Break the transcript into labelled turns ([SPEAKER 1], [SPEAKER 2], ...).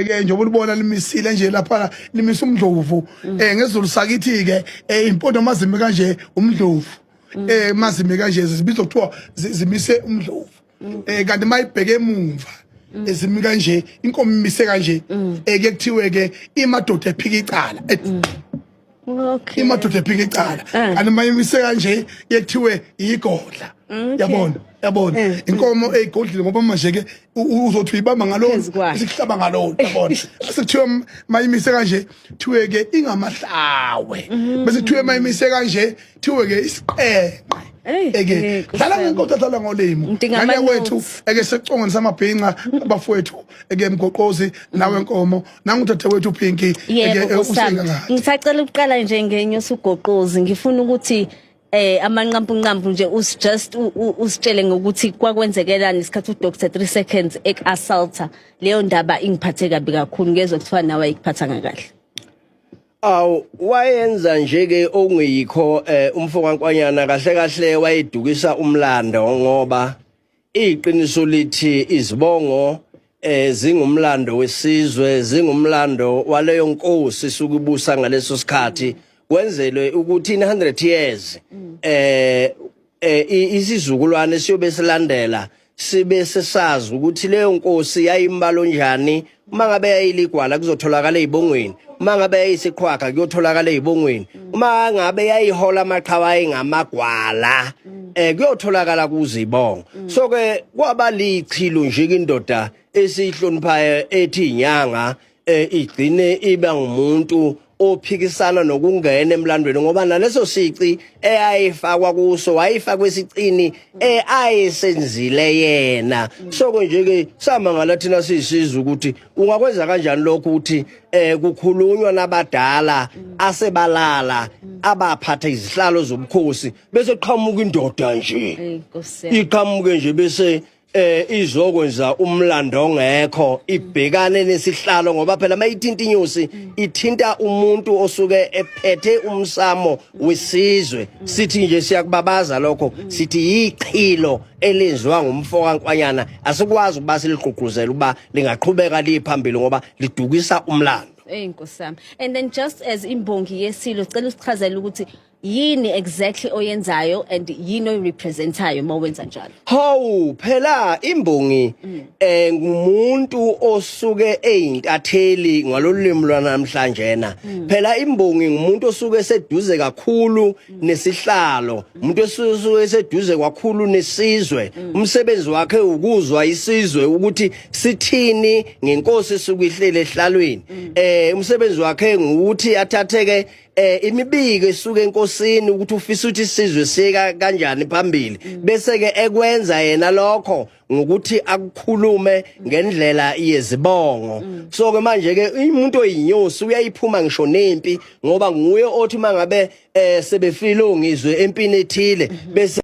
[SPEAKER 1] ke njengoba ulibona limisile nje lapha limisa umdlovu ngezulu sakithi ke impondo mazimi kanje umdlovu mazimi kanje zibizwa kuthiwa zimise umdlovu kanti mayibheke emumva ezimi kanje inkomo imise kanje ke kuthiwe ke imadoda ephika icala
[SPEAKER 2] Okay.
[SPEAKER 1] imadoda ephika icala kanti mayimise kanje yethiwe igodla yabona inkomo eyigodlile ngoba manje ke uzothi uyibamba ngalo isihlaba ngalo yabona sekuthiwa mayimise kanje thiwe ke ingamahlawe bese thiwe mayimise kanje thiwe ke isiqenqe eke dlala ngenkosi dlala ngolimo ngane wethu eke secongweni samabhinqa abafowethu eke emgoqozi nawe enkomo nanguthathe wethu Pinky
[SPEAKER 2] eke usinga ngisacela ukuqala nje ngenyosi ugoqozi ngifuna ukuthi amanqampunqampu nje usitshele ngokuthi kwakwenzekelani isikhathi uDr 3 seconds assaulta leyo ndaba ingiphathe kabi kakhulu ngezwe kuthiwa nawe ayikuphatha ngakahle.
[SPEAKER 3] Wayenza nje ke okungiyikho umfokankwanyana kahle kahle wayedukisa umlando ngoba iqiniso lithi izibongo zingumlando wesizwe zingumlando waleyo nkosi sukubusa ngaleso sikhathi kwenzelwe ukuthi in 100 years isizukulwane siyobe silandela sibe sesazi ukuthi leyo nkosi yayimbalo njani uma ngabe yayiligwala kuzotholakala ezibongweni uma ngabe yayisiqhwaga kuyotholakala ezibongweni uma ngabe yayihola amaqhawa engamagwala kuyotholakala kuzibongo so ke kwaba lichilo nje indoda esihloniphayo ethi inyanga igcine iba ngumuntu ophikisana nokungena emlandweni ngoba naleso sici ayifakwa kuso wayifakwe isicini ayisenzile yena soko nje ke samangala thina sisizwe ukuthi ungakwenza kanjani lokho ukuthi kukhulunywa nabadala asebalala abaphatha izihlalo zobukhosi bese qhamuka indoda nje iqhamuke nje bese izokwenza umlando ongekho ibhekane nesihlalo ngoba phela mayithinta inyosi ithinta umuntu osuke ephethe umsamo wesizwe sithi nje siyakubabaza lokho sithi iqhilo elenziwa ngumfokankwanyana asikwazi ukuba siligqugquzela ukuba lingaqhubeka liphambili ngoba lidukisa umlando.
[SPEAKER 2] Nkosami. And then just as imbongi yesilo cela usichazele ukuthi yini exactly oyenzayo and yini oyirepresentayo mawenza njalo.
[SPEAKER 3] Hawu phela imbongi ngumuntu osuke eyintatheli ngalolimi lwanamhlanje na phela imbongi ngumuntu osuke seduze kakhulu nesihlalo umuntu osuke seduze kakhulu nesizwe umsebenzi wakhe ukuzwa isizwe ukuthi sithini ngenkosi esuke ihlele ehlalweni umsebenzi wakhe ngukuthi athatheke imibiko esuke enkosini ukuthi ufisa ukuthi isizwe sika kanjani phambili bese ke ekwenza yena lokho ngokuthi akukhulume ngendlela yezibongo so ke manje ke umuntu oyinyosi uyayiphuma ngisho nempi ngoba nguye othi mangabe sebefile ongizwe empini ethile bese